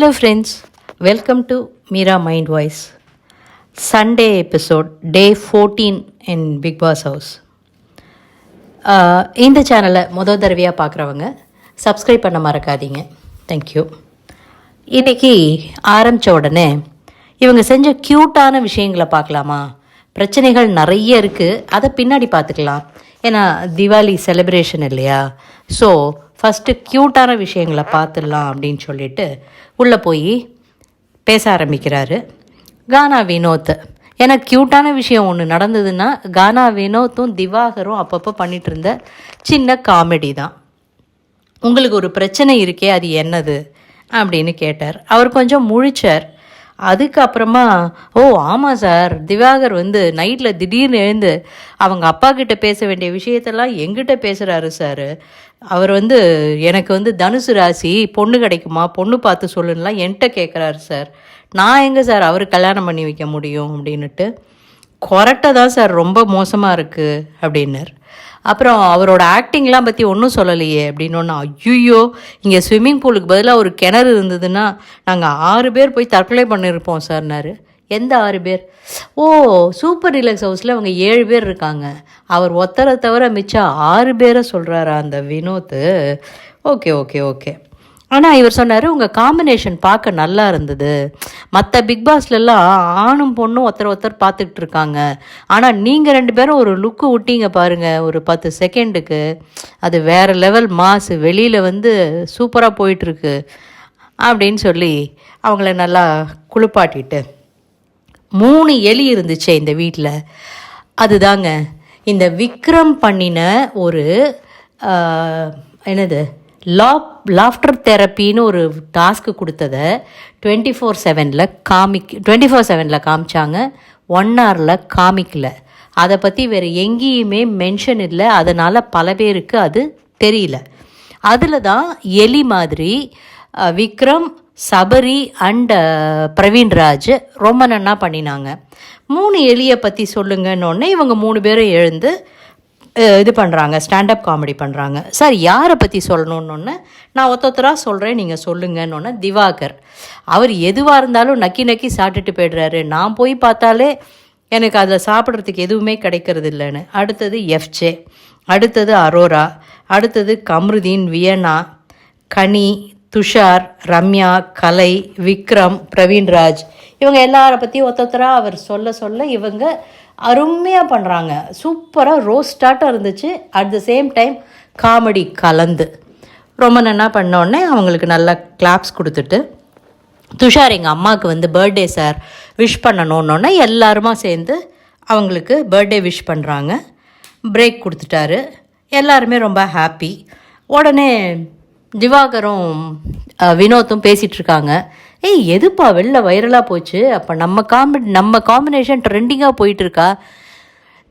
Hello friends, welcome to Meera Mind Voice. Sunday episode, day 14 in Big Boss House. இந்த சேனலை முதல் தடவையாக பார்க்குறவங்க சப்ஸ்கிரைப் பண்ண மறக்காதீங்க. தேங்க்யூ. இன்றைக்கி ஆரம்பித்த உடனே இவங்க செஞ்ச க்யூட்டான விஷயங்களை பார்க்கலாமா? பிரச்சனைகள் நிறைய இருக்குது, அதை பின்னாடி பார்த்துக்கலாம். ஏன்னா திவாலி செலிப்ரேஷன் இல்லையா? ஸோ ஃபஸ்ட்டு க்யூட்டான விஷயங்களை பார்த்துடலாம் அப்படின்னு சொல்லிட்டு உள்ளே போய் பேச ஆரம்பிக்கிறாரு கானா வினோத். ஏன்னா க்யூட்டான விஷயம் ஒன்று நடந்ததுன்னா கானா வினோத்தும் திவாகரும் அப்பப்போ பண்ணிகிட்டு இருந்த சின்ன காமெடி தான். உங்களுக்கு ஒரு பிரச்சனை இருக்கே, அது என்னது அப்படின்னு கேட்டார். அவர் கொஞ்சம் முழிச்சார். அதுக்கப்புறமா ஆமாம் சார், திவாகர் நைட்டில் திடீர்னு எழுந்து அவங்க அப்பா கிட்ட பேச வேண்டிய விஷயத்தெல்லாம் எங்கிட்ட பேசுகிறாரு சார். அவர் எனக்கு தனுசு ராசி பொண்ணு கிடைக்குமா, பொண்ணு பார்த்து சொல்லுன்னெலாம் என்கிட்ட கேட்குறாரு சார். நான் எங்கே சார் அவர் கல்யாணம் பண்ணி வைக்க முடியும் அப்படின்னுட்டு. கொரட்டை தான் சார், ரொம்ப மோசமாக இருக்குது அப்படின்னார். அப்புறம் அவரோட ஆக்டிங்லாம் பற்றி ஒன்றும் சொல்லலையே அப்படின்னு ஒன்று. ஐயோ, இங்கே ஸ்விம்மிங் பூலுக்கு பதிலாக ஒரு கிணறு இருந்ததுன்னா நாங்கள் 6 பேர் போய் தற்கொலை பண்ணியிருப்போம் சார்னாரு. எந்த 6 பேர்? சூப்பர் ரிலாக்ஸ் ஹவுஸில் அவங்க 7 பேர் இருக்காங்க. அவர் ஒத்தரை தவிர மிச்சம் 6 பேரை சொல்கிறாரா அந்த வினோத்து. Okay okay okay. ஆனால் இவர் சொன்னார், உங்கள் காம்பினேஷன் பார்க்க நல்லா இருந்தது. மற்ற பிக் பாஸ்லலாம் ஆணும் பொண்ணும் ஒருத்தர் பார்த்துக்கிட்டு இருக்காங்க, ஆனால் நீங்கள் 2 பேரும் ஒரு லுக்கு விட்டீங்க பாருங்கள், ஒரு 10 செகண்டுக்கு. அது வேறு லெவல் மாஸ், வெளியில் சூப்பராக போயிட்டுருக்கு அப்படின்னு சொல்லி அவங்கள நல்லா குளிப்பாட்டிட்டு 3 எலி இருந்துச்சு இந்த வீட்டில். அதுதாங்க இந்த விக்ரம் பண்ணின ஒரு என்னது லாஃப்டர் தெரப்பின்னு ஒரு டாஸ்க்கு கொடுத்ததை 24/7 காமிச்சாங்க. 1 ஹவரில் காமிக்கல. அதை பற்றி வேறு எங்கேயுமே மென்ஷன் இல்லை. அதனால் பல பேருக்கு அது தெரியல. அதில் தான் எலி மாதிரி விக்ரம், சபரி அண்ட் பிரவீன்ராஜ் ரொம்ப நன்னா பண்ணினாங்க. 3 எலியை பற்றி சொல்லுங்கன்னொன்னே இவங்க 3 பேரும் எழுந்து இது பண்ணுறாங்க, ஸ்டாண்டப் காமெடி பண்ணுறாங்க. சார் யாரை பற்றி சொல்லணுன்னொன்னே நான் ஒருத்தராக சொல்கிறேன், நீங்கள் சொல்லுங்கன்னொன்னே திவாகர். அவர் எதுவாக இருந்தாலும் நக்கி சாப்பிட்டுட்டு போய்டுறாரு. நான் போய் பார்த்தாலே எனக்கு அதில் சாப்பிட்றதுக்கு எதுவுமே கிடைக்கிறது இல்லைன்னு. அடுத்தது எஃப்ஜே, அடுத்தது அரோரா, அடுத்தது கம்ருதீன், வியனா, கனி, துஷார், ரம்யா, கலை, விக்ரம், பிரவீன்ராஜ். இவங்க எல்லாரை பற்றி ஒருத்தராக அவர் சொல்ல இவங்க அருமையாக பண்ணுறாங்க. சூப்பராக ரோஸ்டாட்டாக இருந்துச்சு. At the same time comedy கலந்து ரொம்ப நல்லா பண்ணோடனே அவங்களுக்கு நல்லா கிளாப்ஸ் கொடுத்துட்டு, துஷார் எங்கள் அம்மாவுக்கு பர்த்டே சார் விஷ் பண்ணணுன்னொன்னே எல்லாருமா சேர்ந்து அவங்களுக்கு பர்த்டே விஷ் பண்ணுறாங்க. பிரேக் கொடுத்துட்டாரு. எல்லாருமே ரொம்ப ஹாப்பி. உடனே திவாகரும் வினோத்தும் பேசிகிட்ருக்காங்க. எதுப்பா வெளில வைரலாக போச்சு, அப்போ நம்ம காம்பினேஷன் ட்ரெண்டிங்காக போயிட்டுருக்கா.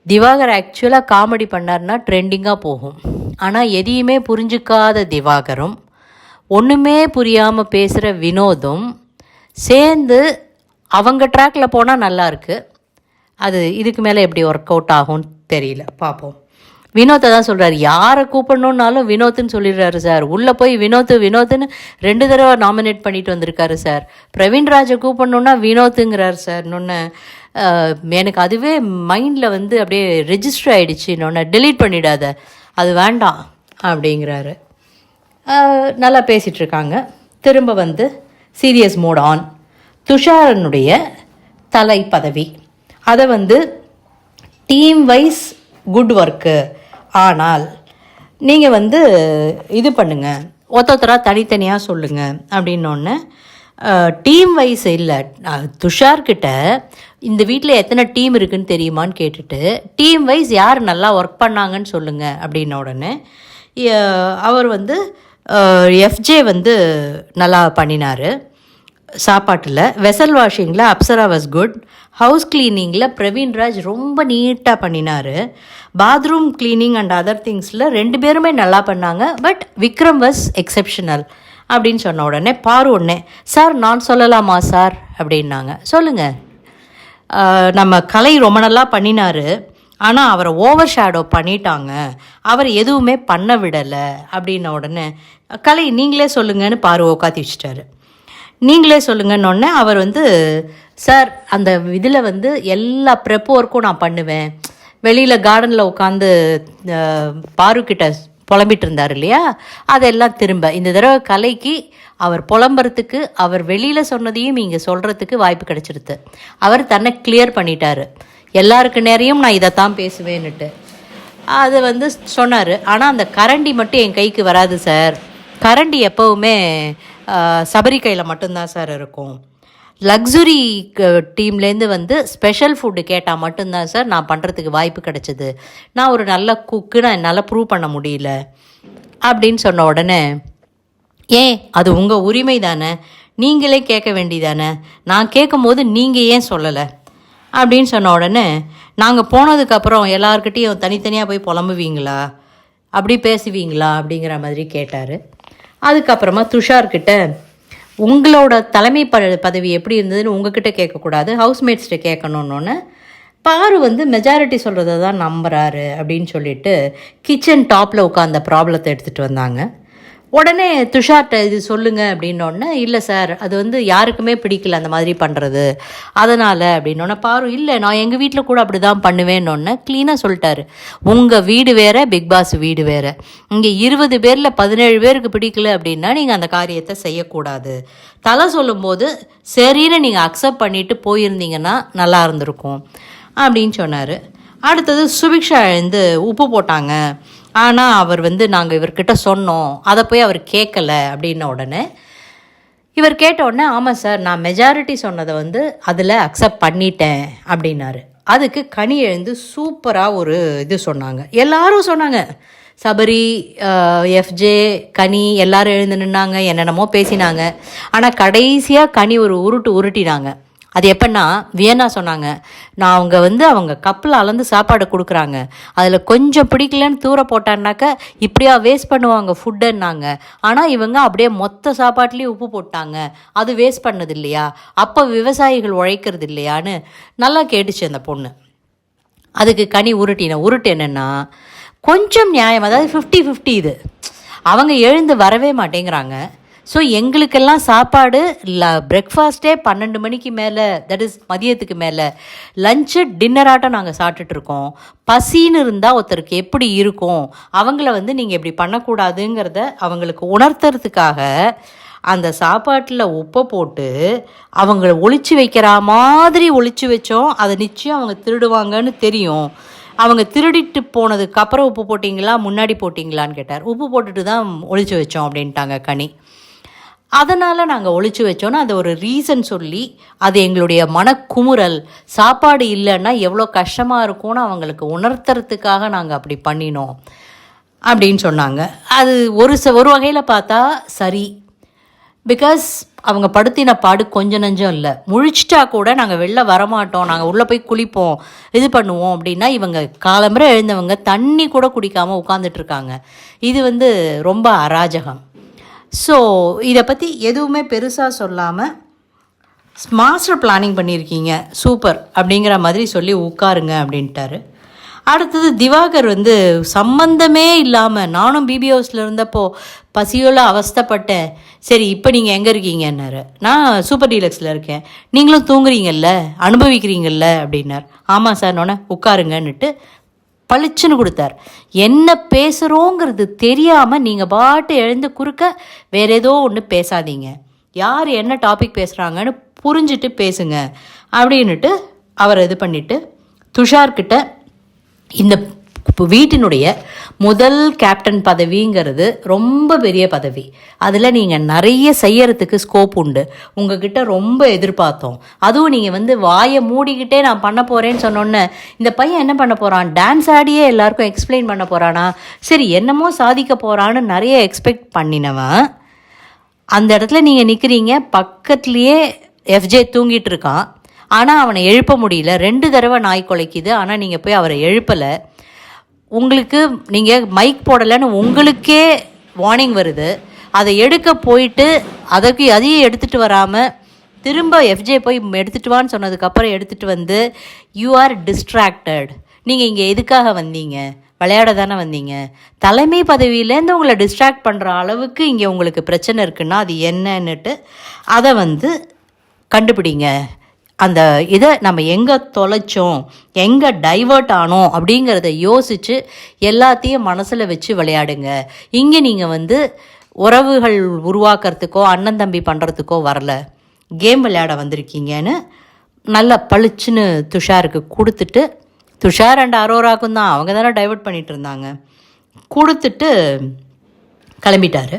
திவாகர் ஆக்சுவலாக காமெடி பண்ணார்னா ட்ரெண்டிங்காக போகும். ஆனால் எதையுமே புரிஞ்சிக்காத திவாகரும் ஒன்றுமே புரியாமல் பேசுகிற வினோதும் சேர்ந்து அவங்க ட்ராக்கில் போனால் நல்லாயிருக்கு. அது இதுக்கு மேலே எப்படி ஒர்க் அவுட் ஆகும்னு தெரியல, பார்ப்போம். வினோத்தை தான் சொல்கிறார், யாரை கூப்பிடணுன்னாலும் வினோத்துன்னு சொல்லிடுறாரு சார். உள்ளே போய் வினோத்துன்னு 2 தடவை நாமினேட் பண்ணிட்டு வந்திருக்காரு சார். பிரவீன்ராஜை கூப்பிடணுன்னா வினோத்துங்கிறார் சார். இன்னொன்று எனக்கு அதுவே மைண்டில் அப்படியே ரெஜிஸ்டர் ஆகிடுச்சு. இன்னொன்று டெலீட் பண்ணிடாத, அது வேண்டாம் அப்படிங்கிறாரு. நல்லா பேசிகிட்ருக்காங்க. திரும்ப சீரியஸ் மோட் ஆன். துஷாரனுடைய தலை பதவி, அதை டீம் வைஸ் குட் ஒர்க்கு. ஆனால் நீங்கள் இது பண்ணுங்கள், ஒருத்தராக தனித்தனியாக சொல்லுங்கள் அப்படின்னோடனே டீம் வைஸ் இல்லை. துஷார்கிட்ட இந்த வீட்டில் எத்தனை டீம் இருக்குதுன்னு தெரியுமான்னு கேட்டுட்டு டீம் வைஸ் யார் நல்லா ஒர்க் பண்ணாங்கன்னு சொல்லுங்கள் அப்படின்ன உடனே அவர் எஃப்ஜே நல்லா பண்ணினார். சாப்பாட்டில் வெசல் வாஷிங்கில் அப்சரா வாஸ் குட். ஹவுஸ் கிளீனிங்கில் பிரவீன்ராஜ் ரொம்ப நீட்டாக பண்ணினார். பாத்ரூம் கிளீனிங் அண்ட் அதர் திங்ஸில் 2 பேருமே நல்லா பண்ணாங்க. பட் விக்ரம் வாஸ் எக்ஸெப்ஷனல் அப்படின்னு சொன்ன உடனே ஒன்னே சார் நான் சொல்லலாமா சார் அப்படின்னாங்க. சொல்லுங்கள். நம்ம கலை ரொம்ப நல்லா பண்ணினார், ஆனால் அவரை ஓவர் ஷேடோ பண்ணிட்டாங்க, அவர் எதுவுமே பண்ண விடலை அப்படின்ன உடனே கலை நீங்களே சொல்லுங்கன்னு உட்காத்தி வச்சிட்டாரு. நீங்களே சொல்லுங்கன்னொன்னே அவர் வந்து, சார் அந்த இதில் வந்து எல்லா ப்ரெப் ஒர்க்கும் நான் பண்ணுவேன், வெளியில் கார்டனில் உட்காந்து பாருக்கிட்ட புலம்பிட்டு இருந்தார் இல்லையா, அதெல்லாம் திரும்ப இந்த தடவை கலைக்கு அவர் புலம்புறதுக்கு, அவர் வெளியில் சொன்னதையும் இங்கே சொல்கிறதுக்கு வாய்ப்பு கிடச்சிருது. அவர் தன்னை கிளியர் பண்ணிட்டார். எல்லாருக்கு நேரையும் நான் இதைத்தான் பேசுவேன்னுட்டு அது வந்து சொன்னார். ஆனால் அந்த கரண்டி மட்டும் என் கைக்கு வராது சார். கரண்டி எப்போவுமே சபரி கையில் மட்டும்தான் சார் இருக்கும். லக்ஸுரி டீம்லேருந்து வந்து ஸ்பெஷல் ஃபுட்டு கேட்டால் மட்டும்தான் சார் நான் பண்ணுறதுக்கு வாய்ப்பு கிடச்சிது. நான் ஒரு நல்ல குக்கு, நான் என்னால் ப்ரூவ் பண்ண முடியல அப்படின்னு சொன்ன உடனே, ஏன் அது உங்கள் உரிமை தானே, நீங்களே கேட்க வேண்டியதானே, நான் கேட்கும்போது நீங்கள் ஏன் சொல்லலை அப்படின்னு சொன்ன உடனே, நாங்கள் போனதுக்கப்புறம் எல்லாருக்கிட்டேயும் தனித்தனியாக போய் புலம்புவீங்களா, அப்படி பேசுவீங்களா அப்படிங்கிற மாதிரி கேட்டார். அதுக்கப்புறமா துஷார்கிட்ட, உங்களோட தலைமை பதவி எப்படி இருந்ததுன்னு உங்ககிட்ட கேட்கக்கூடாது, ஹவுஸ்மேட்ஸ்கிட்ட கேட்கணுன்னொன்னே, பாரு வந்து மெஜாரிட்டி சொல்கிறத தான் நம்புறாரு அப்படின்னு சொல்லிட்டு கிச்சன் டாப்பில் உட்காந்த ப்ராப்ளத்தை எடுத்துகிட்டு வந்தாங்க. உடனே துஷார்ட்ட இது சொல்லுங்கள் அப்படின்னோடனே, இல்லை சார் அது வந்து யாருக்குமே பிடிக்கல அந்த மாதிரி பண்ணுறது, அதனால் அப்படின்னோடனே பாரு, இல்லை நான் எங்கள் வீட்டில் கூட அப்படி தான் பண்ணுவேன்னொன்னே க்ளீனாக சொல்லிட்டாரு. உங்கள் வீடு வேறு, பிக் பாஸ் வீடு வேறு. இங்கே 20 பேரில் 17 பேருக்கு பிடிக்கல அப்படின்னா நீங்கள் அந்த காரியத்தை செய்யக்கூடாது. தலை சொல்லும்போது சரின்னு நீங்கள் அக்செப்ட் பண்ணிவிட்டு போயிருந்தீங்கன்னா நல்லா இருந்திருக்கும் அப்படின்னு சொன்னார். அடுத்தது சுபிக்ஷா எழுந்து உப்பு போட்டாங்க, ஆனால் அவர் வந்து நாங்கள் இவர்கிட்ட சொன்னோம், அதை போய் அவர் கேட்கலை அப்படின்ன உடனே இவர் கேட்ட உடனே, ஆமாம் சார் நான் மெஜாரிட்டி சொன்னதை வந்து அதில் அக்செப்ட் பண்ணிட்டேன் அப்படின்னாரு. அதுக்கு கனி எழுந்து சூப்பராக ஒரு இது சொன்னாங்க. எல்லாரும் சொன்னாங்க, சபரி, எஃப்ஜே, கனி எல்லாரும் எழுந்து நின்னாங்க, என்னென்னமோ பேசினாங்க. ஆனால் கடைசியாக கனி ஒரு உருட்டினாங்க. அது எப்படின்னா, வியன்னா சொன்னாங்க, நான் அவங்க கப்பில் அளந்து சாப்பாடு கொடுக்குறாங்க, அதில் கொஞ்சம் பிடிக்கலன்னு தூர போட்டான்னாக்க இப்படியா வேஸ்ட் பண்ணுவாங்க ஃபுட்டுன்னாங்க. ஆனால் இவங்க அப்படியே மொத்த சாப்பாட்லேயும் உப்பு போட்டாங்க, அது வேஸ்ட் பண்ணது இல்லையா, அப்போ விவசாயிகள் உழைக்கிறது இல்லையான்னு நல்லா கேட்டுச்சு அந்த பொண்ணு. அதுக்கு கனி உருட்டு என்னென்னா, கொஞ்சம் நியாயம், அதாவது 50-50. இது அவங்க எழுந்து வரவே மாட்டேங்கிறாங்க. ஸோ எங்களுக்கெல்லாம் சாப்பாடு பிரேக்ஃபாஸ்ட்டே 12 மணிக்கு மேலே, தட் இஸ் மதியத்துக்கு மேலே, லஞ்சு டின்னராட்டம் நாங்கள் சாப்பிட்டுட்ருக்கோம். பசின்னு இருந்தால் ஒருத்தருக்கு எப்படி இருக்கும், அவங்கள வந்து நீங்கள் இப்படி பண்ணக்கூடாதுங்கிறத அவங்களுக்கு உணர்த்துறதுக்காக அந்த சாப்பாட்டில் உப்பை போட்டு அவங்கள ஒளிச்சு வைக்கிற மாதிரி ஒளிச்சு வச்சோம். அதை நிச்சயம் அவங்க திருடுவாங்கன்னு தெரியும். அவங்க திருடிட்டு போனதுக்கப்புறம் உப்பு போட்டிங்களா முன்னாடி போட்டிங்களான்னு கேட்டார். உப்பு போட்டுட்டு தான் ஒளிச்சு வச்சோம் அப்படின்ட்டாங்க கனி. அதனால் நாங்கள் ஒழிச்சு வச்சோன்னா அது ஒரு ரீசன் சொல்லி, அது எங்களுடைய மனக்குமுறல், சாப்பாடு இல்லைன்னா எவ்வளோ கஷ்டமாக இருக்கும்னு அவங்களுக்கு உணர்த்துறதுக்காக நாங்கள் அப்படி பண்ணினோம் அப்படின்னு சொன்னாங்க. அது ஒரு வகையில் பார்த்தா சரி. பிகாஸ் அவங்க படுத்தின பாடு கொஞ்சம் நஞ்சம் இல்லை. முழிச்சிட்டா கூட நாங்கள் வெளில வரமாட்டோம், நாங்கள் உள்ளே போய் குளிப்போம், இது பண்ணுவோம் அப்படின்னா இவங்க காலம்பரை எழுந்தவங்க தண்ணி கூட குடிக்காமல் உட்காந்துட்ருக்காங்க. இது வந்து ரொம்ப அராஜகம். ஸோ இதை பற்றி எதுவுமே பெருசாக சொல்லாமல் மாஸ்டர் பிளானிங் பண்ணியிருக்கீங்க, சூப்பர் அப்படிங்கிற மாதிரி சொல்லி உட்காருங்க அப்படின்ட்டாரு. அடுத்தது திவாகர் வந்து சம்பந்தமே இல்லாமல், நானும் பிபி ஹவுஸில் இருந்தப்போ பசியோடு அவஸ்தைப்பட்டேன், சரி இப்போ நீங்கள் எங்கே இருக்கீங்கன்னாரு. நான் சூப்பர் டீலக்ஸில் இருக்கேன், நீங்களும் தூங்குறீங்கல்ல, அனுபவிக்கிறீங்கல்ல அப்படின்னார். ஆமாம் சார் நோனே உட்காருங்கன்னுட்டு பளிச்சுன்னு கொடுத்தார். என்ன பேசுகிறோங்கிறது தெரியாமல் நீங்கள் பாட்டு எழுந்து குறுக்க வேற ஏதோ ஒன்று பேசாதீங்க, யார் என்ன டாபிக் பேசுகிறாங்கன்னு புரிஞ்சுட்டு பேசுங்க அப்படின்னுட்டு அவர் இது பண்ணிவிட்டு, துஷார்கிட்ட இந்த வீட்டினுடைய முதல் கேப்டன் பதவிங்கிறது ரொம்ப பெரிய பதவி, அதில் நீங்கள் நிறைய செய்யறதுக்கு ஸ்கோப் உண்டு, உங்ககிட்ட ரொம்ப எதிர்பார்த்தோம். அதுவும் நீங்கள் வந்து வாயை மூடிக்கிட்டே நான் பண்ண போகிறேன்னு சொன்னோன்னே, இந்த பையன் என்ன பண்ண போகிறான், டான்ஸ் ஆடியே எல்லாருக்கும் எக்ஸ்பிளைன் பண்ண போகிறானா, சரி என்னமோ சாதிக்க போகிறான்னு நிறைய எக்ஸ்பெக்ட் பண்ணினவன், அந்த இடத்துல நீங்கள் நிற்கிறீங்க, பக்கத்துலேயே எஃப்ஜே தூங்கிட்டு இருக்கான், ஆனால் அவனை எழுப்ப முடியல. 2 தடவை நாய் குலைக்குது, ஆனால் நீங்கள் போய் அவரை எழுப்பலை. உங்களுக்கு நீங்கள் மைக் போடலைன்னு உங்களுக்கே வார்னிங் வருது, அதை எடுக்க போயிட்டு அதையும் எடுத்துகிட்டு வராமல் திரும்ப எஃப்ஜே போய் எடுத்துகிட்டு வான்னு சொன்னதுக்கப்புறம் எடுத்துகிட்டு வந்து, யூ ஆர் டிஸ்ட்ராக்டட், நீங்கள் இங்கே எதுக்காக வந்தீங்க விளையாட தானே வந்தீங்க. தலைமை பதவியிலேருந்து உங்களை டிஸ்ட்ராக்ட் பண்ணுற அளவுக்கு இங்கே உங்களுக்கு பிரச்சனை இருக்குன்னா அது என்னன்னுட்டு அதை வந்து கண்டுபிடிங்க. அந்த இதை நம்ம எங்கே தொலைச்சோம், எங்கே டைவர்ட் ஆனோம் அப்படிங்கிறத யோசித்து எல்லாத்தையும் மனசில் வச்சு விளையாடுங்க. இங்கே நீங்கள் வந்து உறவுகள் உருவாக்குறதுக்கோ அண்ணன் தம்பி பண்ணுறதுக்கோ வரல, கேம் விளையாட வந்திருக்கீங்கன்னு நல்லா பளிச்சுன்னு துஷாருக்கு கொடுத்துட்டு, துஷார் அண்ட் அரோராக்கும் தான், அவங்க தானே டைவர்ட் பண்ணிகிட்டு இருந்தாங்க, கொடுத்துட்டு கிளம்பிட்டார்.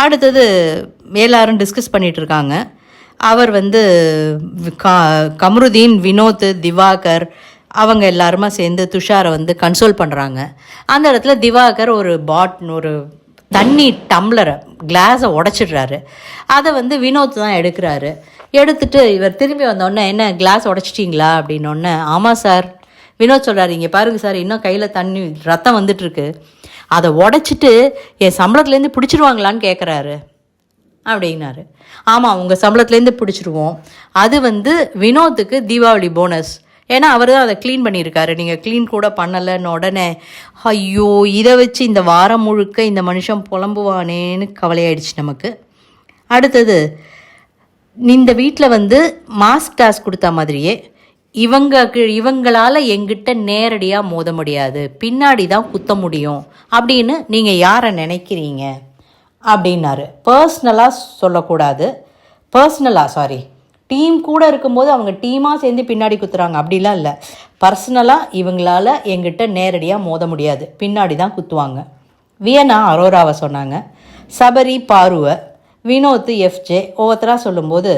அடுத்தது எல்லாரும் டிஸ்கஸ் பண்ணிகிட்ருக்காங்க. அவர் வந்து கமருதீன், வினோத், திவாகர் அவங்க எல்லாருமா சேர்ந்து துஷாரை வந்து கன்சோல் பண்ணுறாங்க. அந்த இடத்துல திவாகர் ஒரு தண்ணி டம்ளரை கிளாஸை உடச்சிடுறாரு. அதை வந்து வினோத் தான் எடுக்கிறாரு. எடுத்துட்டு இவர் திரும்பி வந்தோடனே, என்ன கிளாஸ் உடச்சிட்டிங்களா அப்படின்னோடனே, ஆமாம் சார். வினோத் சொல்கிறாரு, இங்கே பாருங்கள் சார், இன்னும் கையில் தண்ணி ரத்தம் வந்துட்டுருக்கு, அதை உடச்சிட்டு என் சம்பளத்துலேருந்து பிடிச்சிருவாங்களான்னு கேட்குறாரு அப்படின்னாரு. ஆமாம், உங்கள் சம்பளத்துலேருந்து பிடிச்சிருவோம். அது வந்து வினோத்துக்கு தீபாவளி போனஸ். ஏன்னா அவர் தான் அதை க்ளீன் பண்ணியிருக்காரு, நீங்கள் க்ளீன் கூட பண்ணலைன்னு உடனே, ஐயோ இதை வச்சு இந்த வாரம் முழுக்க இந்த மனுஷன் புலம்புவானேன்னு கவலையாயிடுச்சு நமக்கு. அடுத்தது, இந்த வீட்டில் வந்து மாஸ்க் டாஸ்க் கொடுத்த மாதிரியே இவங்களால் எங்கிட்ட நேரடியாக மோத முடியாது, பின்னாடி தான் குத்த முடியும் அப்படின்னு நீங்கள் யாரை நினைக்கிறீங்க அப்படின்னாரு. பர்சனலாக சொல்லக்கூடாது, டீம் கூட இருக்கும்போது அவங்க டீமாக சேர்ந்து பின்னாடி குத்துறாங்க அப்படிலாம் இல்லை. பர்சனலாக இவங்களால் எங்கிட்ட நேரடியாக மோத முடியாது, பின்னாடி தான் குத்துவாங்க. வியனா அரோராவை சொன்னாங்க, சபரி பாருவை, வினோத் எஃப்ஜே ஒவ்வொருத்தராக சொல்லும்போது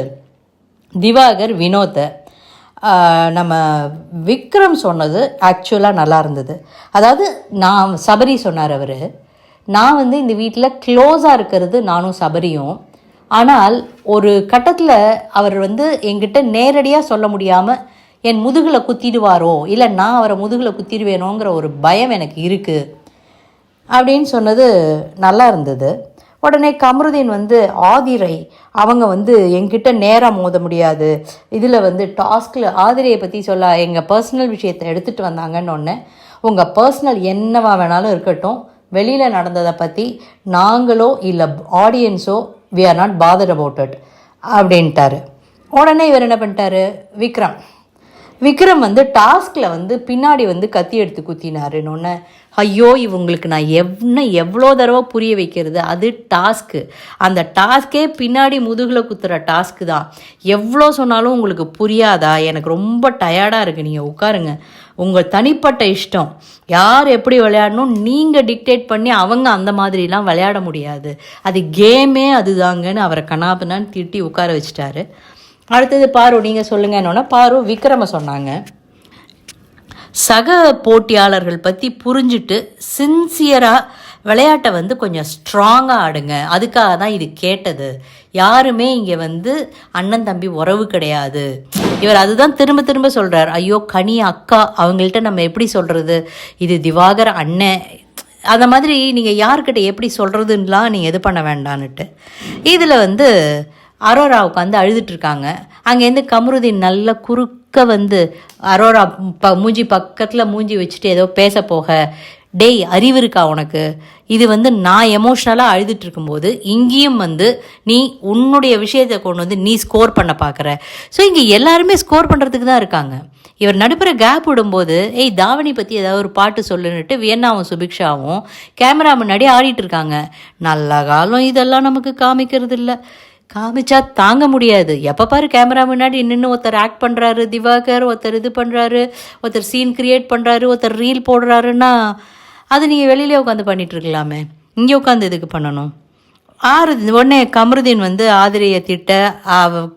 திவாகர் வினோத்தை, நம்ம விக்ரம் சொன்னது ஆக்சுவலாக நல்லா இருந்தது. அதாவது சபரி சொன்னார் அவர், நான் வந்து இந்த வீட்டில் க்ளோஸாக இருக்கிறது நானும் சபரியும். ஆனால் ஒரு கட்டத்தில் அவர் வந்து என்கிட்ட நேரடியாக சொல்ல முடியாமல் என் முதுகில் குத்திடுவாரோ, இல்லை நான் அவரை முதுகில் குத்திடுவேனோங்கிற ஒரு பயம் எனக்கு இருக்குது அப்படின்னு சொன்னது நல்லா இருந்தது. உடனே கமருதீன் வந்து ஆதிரை அவங்க வந்து என்கிட்ட நேராக மோத முடியாது, இதில் வந்து டாஸ்கில் ஆதிரையை பற்றி சொல்ல எங்கள் பர்சனல் விஷயத்தை எடுத்துகிட்டு வந்தாங்கன்னு ஒன்று, உங்கள் பர்சனல் என்னவா வேணாலும் இருக்கட்டும், வெளியில் நடந்ததை பற்றி நாங்களோ இல்லை ஆடியன்ஸோ we are not bothered about it அப்படின்ட்டாரு. உடனே இவர் என்ன பண்ணிட்டாரு, விக்ரம் வந்து டாஸ்கில் வந்து பின்னாடி வந்து கத்தி எடுத்து குத்தினாருன்னு ஒன்று. ஐயோ இவங்களுக்கு நான் எவ்வளோ தடவை புரிய வைக்கிறது, அது டாஸ்க்கு, அந்த டாஸ்கே பின்னாடி முதுகில் குத்துற டாஸ்க்கு தான். எவ்வளோ சொன்னாலும் உங்களுக்கு புரியாதா, எனக்கு ரொம்ப டயர்டாக இருக்குது, நீங்கள் உட்காருங்க, உங்கள் தனிப்பட்ட இஷ்டம், யார் எப்படி விளையாடணும் நீங்கள் டிக்டேட் பண்ணி அவங்க அந்த மாதிரிலாம் விளையாட முடியாது, அது கேமே அதுதாங்கன்னு அவரை கனாபனான்னு திட்டி உட்கார வச்சுட்டாரு. அடுத்தது பாரு நீங்கள் சொல்லுங்கன்னொன்னே பாரு விக்ரம சொன்னாங்க, சக போட்டியாளர்கள் பற்றி புரிஞ்சுட்டு சின்சியராக விளையாட்டை வந்து கொஞ்சம் ஸ்ட்ராங்காக ஆடுங்க, அதுக்காக தான் இது கேட்டது, யாருமே இங்கே வந்து அண்ணன் தம்பி உறவு கிடையாது. இவர் அதுதான் திரும்ப திரும்ப சொல்கிறார். ஐயோ கனி அக்கா அவங்கள்ட்ட நம்ம எப்படி சொல்கிறது, இது திவாகர் அண்ணன், அந்த மாதிரி நீங்கள் யார்கிட்ட எப்படி சொல்கிறதுன்னெலாம் நீங்கள் இது பண்ண வேண்டான்னுட்டு. இதில் வந்து அரோரா உட்காந்து அழுதுட்ருக்காங்க. அங்கேருந்து கமருதீன் நல்ல குறுக்க வந்து அரோரா மூஞ்சி பக்கத்தில் மூஞ்சி வச்சுட்டு ஏதோ பேச போக, டேய் அறிவு இருக்கா உனக்கு, இது வந்து நான் எமோஷ்னலாக அழுதுட்டு இருக்கும்போது இங்கேயும் வந்து நீ உன்னுடைய விஷயத்தை கொண்டு வந்து நீ ஸ்கோர் பண்ண பார்க்குற. ஸோ இங்கே எல்லாருமே ஸ்கோர் பண்ணுறதுக்கு தான் இருக்காங்க. இவர் நடுப்புற கேப் விடும்போது தாவணி பற்றி ஏதாவது ஒரு பாட்டு சொல்லுன்னுட்டு வியன்னாவும் சுபிக்ஷாவும் கேமரா முன்னாடி ஆடிட்டு இருக்காங்க. நல்ல காலம் இதெல்லாம் நமக்கு காமிக்கிறது இல்லை, காமிச்சா தாங்க முடியாது. எப்போ பாரு கேமரா முன்னாடி நின்று ஒருத்தர் ஆக்ட் பண்ணுறாரு திவாகர், ஒருத்தர் இது பண்ணுறாரு, ஒருத்தர் சீன் கிரியேட் பண்ணுறாரு, ஒருத்தர் ரீல் போடுறாருன்னா அது நீங்கள் வெளியிலே உட்காந்து பண்ணிகிட்டு இருக்கலாமே, இங்கே உட்காந்து இதுக்கு பண்ணணும். உடனே கமருதீன் வந்து ஆதிரையை திட்ட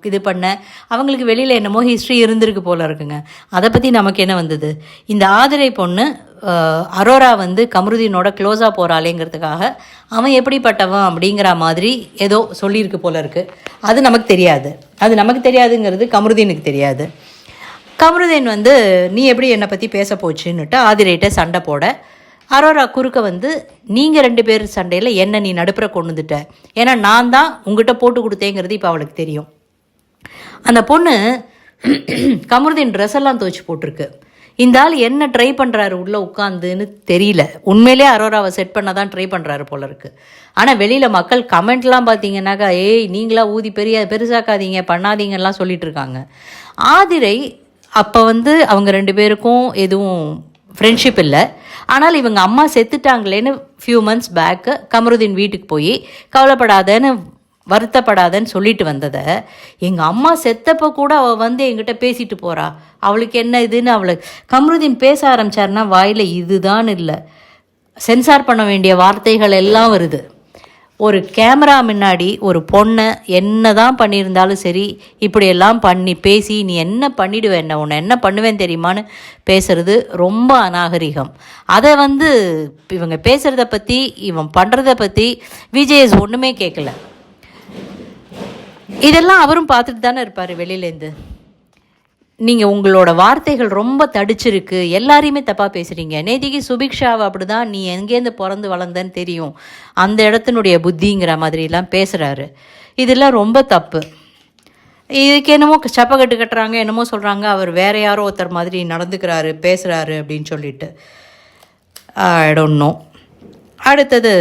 இது பண்ண, அவங்களுக்கு வெளியில் என்னமோ ஹிஸ்ட்ரி இருந்திருக்கு போல இருக்குங்க. அதை பற்றி நமக்கு என்ன வந்தது, இந்த ஆதிரை பொண்ணு அரோரா வந்து கமருதீனோட க்ளோஸாக போகிறாளேங்கிறதுக்காக அவன் எப்படிப்பட்டவன் அப்படிங்கிற மாதிரி ஏதோ சொல்லியிருக்கு போல இருக்குது. அது நமக்கு தெரியாது, அது நமக்கு தெரியாதுங்கிறது கமருதீனுக்கு தெரியாது. கமருதீன் வந்து நீ எப்படி என்னை பற்றி பேச போச்சுன்னுட்டு ஆதிரைகிட்ட சண்டை போட, அரோரா குறுக்க வந்து நீங்கள் 2 பேர் சண்டையில் என்ன நீ நடுப்புற கொண்டு வந்துட்ட, ஏன்னா நான் தான் உங்ககிட்ட போட்டு கொடுத்தேங்கிறது இப்போ அவளுக்கு தெரியும். அந்த பொண்ணு கமருதீன் ட்ரெஸ் எல்லாம் துவைச்சி போட்டிருக்கு. இந்த ஆள் என்ன ட்ரை பண்ணுறாரு உள்ளே உட்காந்துன்னு தெரியல. உண்மையிலே அரோராவை செட் பண்ண தான் ட்ரை பண்ணுறாரு போல இருக்குது. ஆனால் வெளியில் மக்கள் கமெண்ட்லாம் பார்த்தீங்கன்னாக்கா, ஏய் நீங்களா ஊதி பெருசாக்காதீங்க பண்ணாதீங்கலாம் சொல்லிட்டு இருக்காங்க. ஆதிரை அப்போ வந்து அவங்க 2 பேருக்கும் எதுவும் ஃப்ரெண்ட்ஷிப் இல்லை. ஆனால் இவங்க அம்மா செத்துட்டாங்களேன்னு ஃபியூ மந்த்ஸ் பேக்கு கமருதீன் வீட்டுக்கு போய் கவலைப்படாதன்னு வருத்தப்படாதன்னு சொல்லிட்டு வந்ததை எங்கள் அம்மா செத்தப்போ கூட அவள் வந்து எங்கிட்ட பேசிட்டு போகிறா, அவளுக்கு என்ன இதுன்னு அவளை கமருதீன் பேச ஆரம்பித்தார்னா வாயில் இதுதான் இல்லை, சென்சார் பண்ண வேண்டிய வார்த்தைகள் எல்லாம் வருது. ஒரு கேமரா முன்னாடி ஒரு பொண்ணை என்ன தான் பண்ணியிருந்தாலும் சரி இப்படியெல்லாம் பண்ணி பேசி நீ என்ன பண்ணிடுவேன், என்ன உன்னை என்ன பண்ணுவேன் தெரியுமான்னு பேசுறது ரொம்ப அநாகரிகம். அதை வந்து இவங்க பேசுகிறத பற்றி இவன் பண்ணுறத பற்றி விஜேஎஸ் ஒன்றுமே கேட்கல. இதெல்லாம் அவரும் பார்த்துட்டு தானே இருப்பார் வெளியிலேருந்து. நீங்கள் உங்களோட வார்த்தைகள் ரொம்ப தடிச்சிருக்கு, எல்லாரையுமே தப்பாக பேசுகிறீங்க. நேத்திக்கு சுபிக்ஷாவை அப்படி தான் நீ எங்கேருந்து பிறந்து வளர்ந்தன்னு தெரியும், அந்த இடத்தினுடைய புத்திங்கிற மாதிரிலாம் பேசுகிறாரு. இதெல்லாம் ரொம்ப தப்பு. இதுக்கு என்னமோ சப்பக்கட்டு கட்டுறாங்க, என்னமோ சொல்கிறாங்க அவர் வேறு யாரோ ஒருத்தர் மாதிரி நடந்துக்கிறாரு பேசுகிறாரு அப்படின்னு சொல்லிட்டு. I don't know. அடுத்தது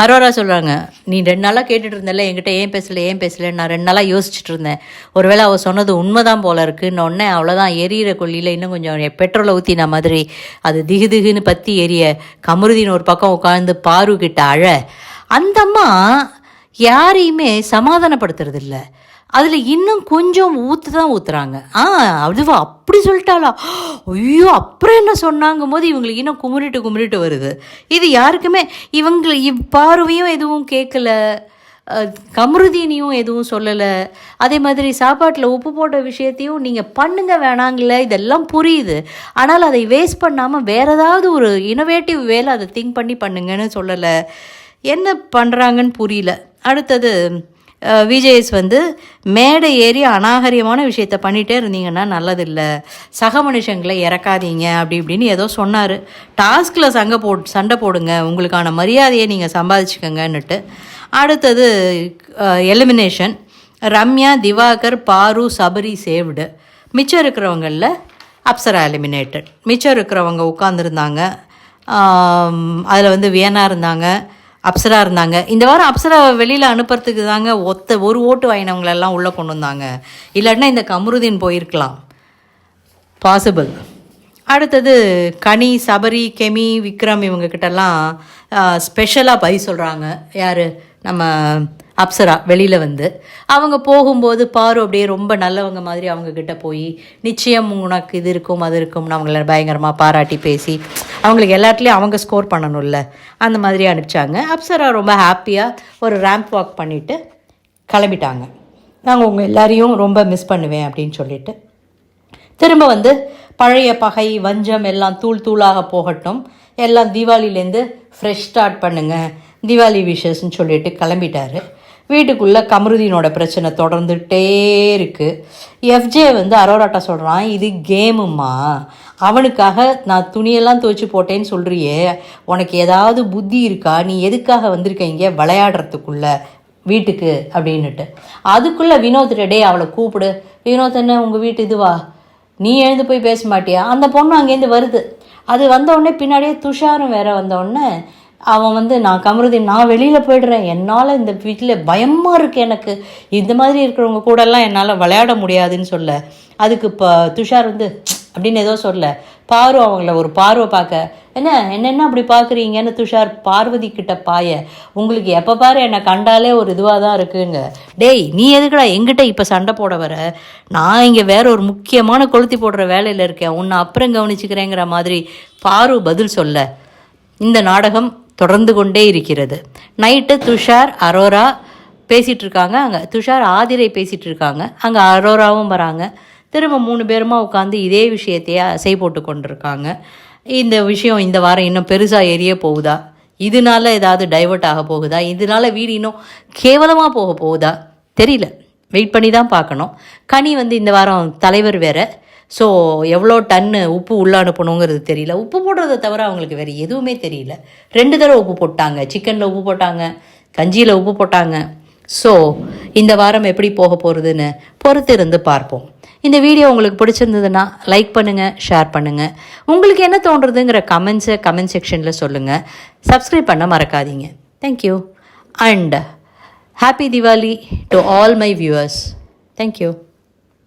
அரோரா சொல்கிறாங்க, நீ 2 நாளாக கேட்டுட்டு இருந்தல என்கிட்ட ஏன் பேசலை நான் 2 நாளாக யோசிச்சுட்டு இருந்தேன், ஒருவேளை அவள் சொன்னது உண்மைதான் போல இருக்குன்னு. உடனே அவ்வளோதான் எரியிற கொல்லியில் இன்னும் கொஞ்சம் பெட்ரோலை ஊற்றின மாதிரி அது திகுன்னு பற்றி எரிய கமருதீன் ஒரு பக்கம் உட்காந்து பாரு கிட்ட அழ. அந்த அம்மா யாரையுமே சமாதானப்படுத்துறதில்ல, அதில் இன்னும் கொஞ்சம் ஊற்றுறாங்க. அதுவா அப்படி சொல்லிட்டாளா, ஐயோ அப்புறம் என்ன சொன்னாங்கும் போது இவங்களுக்கு இன்னும் குமுறிட்டு வருது. இது யாருக்குமே பார்வையும் எதுவும் கேட்கல, கமருதீனியும் எதுவும் சொல்லலை. அதே மாதிரி சாப்பாட்டில் உப்பு போட்ட விஷயத்தையும் நீங்கள் பண்ணுங்க வேணாங்கள, இதெல்லாம் புரியுது. ஆனால் அதை வேஸ்ட் பண்ணாமல் வேறு ஏதாவது ஒரு இனோவேட்டிவ் வேலை அதை திங்க் பண்ணி பண்ணுங்கன்னு சொல்லலை. என்ன பண்ணுறாங்கன்னு புரியல. அடுத்தது விஜேஎஸ் வந்து மேடை ஏறி அநாகரியமான விஷயத்த பண்ணிகிட்டே இருந்தீங்கன்னா நல்லதில்லை, சக மனுஷங்களை இறக்காதீங்க அப்படி இப்படின்னு ஏதோ சொன்னார். டாஸ்கில் சண்டை போடுங்க, உங்களுக்கான மரியாதையை நீங்கள் சம்பாதிச்சுக்கங்கன்னுட்டு. அடுத்தது எலிமினேஷன். ரம்யா, திவாகர், பாரு, சபரி சேவ்டு. மிச்சம் இருக்கிறவங்களில் அப்சரா எலிமினேட்டட். மிச்சம் இருக்கிறவங்க உட்காந்துருந்தாங்க. அதில் வந்து வியனா இருந்தாங்க, அப்சரா இருந்தாங்க. இந்த வாரம் அப்சரா வெளியில் அனுப்புறதுக்கு தாங்க ஒரு ஓட்டு வாங்கினவங்களெல்லாம் உள்ளே கொண்டு வந்தாங்க. இல்லாட்டினா இந்த கமருதீன் போயிருக்கலாம், பாசிபிள். அடுத்தது கனி, சபரி, கெமி, விக்ரம் இவங்கக்கிட்டலாம் ஸ்பெஷலாக பை சொல்கிறாங்க. யார்? நம்ம அப்சரா வெளியில் வந்து அவங்க போகும்போது பாரு அப்படியே ரொம்ப நல்லவங்க மாதிரி அவங்கக்கிட்ட போய் நிச்சயம் உனக்கு இது இருக்கும் அது இருக்கும்னு அவங்கள பயங்கரமாக பாராட்டி பேசி அவங்களுக்கு எல்லாத்துலேயும் அவங்க ஸ்கோர் பண்ணணும்ல, அந்த மாதிரி அனுப்பிச்சாங்க. அப்சரா ரொம்ப ஹாப்பியாக ஒரு ரேம்ப் வாக் பண்ணிவிட்டு கிளம்பிட்டாங்க. நாங்கள் உங்கள் எல்லாரையும் ரொம்ப மிஸ் பண்ணுவேன் அப்படின்னு சொல்லிட்டு. திரும்ப வந்து பழைய பகை வஞ்சம் எல்லாம் தூளாக போகட்டும், எல்லாம் தீபாவளிலேருந்து ஃப்ரெஷ் ஸ்டார்ட் பண்ணுங்கள், தீபாவளி விஷஸ்ன்னு சொல்லிட்டு கிளம்பிட்டாரு. வீட்டுக்குள்ளே கமருதீனோட பிரச்சனை தொடர்ந்துகிட்டே இருக்குது. எஃப்ஜே வந்து அரோராட்டா சொல்கிறான், இது கேமும்மா, அவனுக்காக நான் துணியெல்லாம் துவைச்சி போட்டேன்னு சொல்கிறியே, உனக்கு ஏதாவது புத்தி இருக்கா, நீ எதுக்காக வந்திருக்க இங்கே விளையாடுறதுக்குள்ள வீட்டுக்கு அப்படின்னுட்டு. அதுக்குள்ளே வினோத்டே அவளை கூப்பிடு, வினோத் என்ன உங்கள் வீட்டு இதுவா, நீ எழுந்து போய் பேச மாட்டியா? அந்த பொண்ணு அங்கேருந்து வருது. அது வந்தவுடனே பின்னாடியே துஷாரும் வேற வந்தவுடனே அவன் வந்து நான் கமருதீன் நான் வெளியில் போய்டுறேன், என்னால் இந்த வீட்டில் பயமாக இருக்குது, எனக்கு இந்த மாதிரி இருக்கிறவங்க கூடலாம் என்னால் விளையாட முடியாதுன்னு சொல்ல. அதுக்கு இப்போ துஷார் வந்து அப்படின்னு ஏதோ சொல்ல. பாரு அவங்கள ஒரு பார்வை பார்க்க, என்னென்ன அப்படி பார்க்குறீங்கன்னு துஷார் பார்வதி கிட்ட பாய, உங்களுக்கு எப்போ பாரு என்னை கண்டாலே ஒரு இதுவாக தான் இருக்குங்க. டேய் நீ எதுக்குடா எங்கிட்ட இப்போ சண்டை போட வர, நான் இங்கே வேற ஒரு முக்கியமான கொளுத்தி போடுற வேலையில் இருக்கேன், உன்னை அப்புறம் கவனிச்சுக்கிறேங்கிற மாதிரி பாரு பதில் சொல்ல. இந்த நாடகம் தொடர்ந்து கொண்டே இருக்கிறது. நைட்டு துஷார் அரோரா பேசிகிட்டு இருக்காங்க. அங்கே துஷார் ஆதிரை பேசிகிட்டு இருக்காங்க, அங்கே அரோராவும் வராங்க. திரும்ப 3 பேருமா உட்காந்து இதே விஷயத்தையே அசை போட்டு கொண்டிருக்காங்க. இந்த விஷயம் இந்த வாரம் இன்னும் பெருசாக எரிய போகுதா, இதனால ஏதாவது டைவர்ட் ஆக போகுதா, இதனால வீடு இன்னும் கேவலமாக போகுதா தெரியல, வெயிட் பண்ணி தான் பார்க்கணும். கனி வந்து இந்த வாரம் தலைவர் வேறு, ஸோ எவ்வளோ டன்னு உப்பு உள்ளே அனுப்பணுங்கிறது தெரியல. உப்பு போடுறதை தவிர அவங்களுக்கு வேறு எதுவுமே தெரியல. 2 தடவை உப்பு போட்டாங்க, சிக்கனில் உப்பு போட்டாங்க, கஞ்சியில் உப்பு போட்டாங்க. ஸோ இந்த வாரம் எப்படி போக போகிறதுன்னு பொறுத்து இருந்து பார்ப்போம். இந்த வீடியோ உங்களுக்கு பிடிச்சிருந்ததுன்னா லைக் பண்ணுங்கள், ஷேர் பண்ணுங்கள். உங்களுக்கு என்ன தோன்றுறதுங்கிற கமெண்ட் செக்ஷனில் சொல்லுங்கள். சப்ஸ்கிரைப் பண்ண மறக்காதீங்க. Thank you and happy Diwali to all my viewers. Thank you.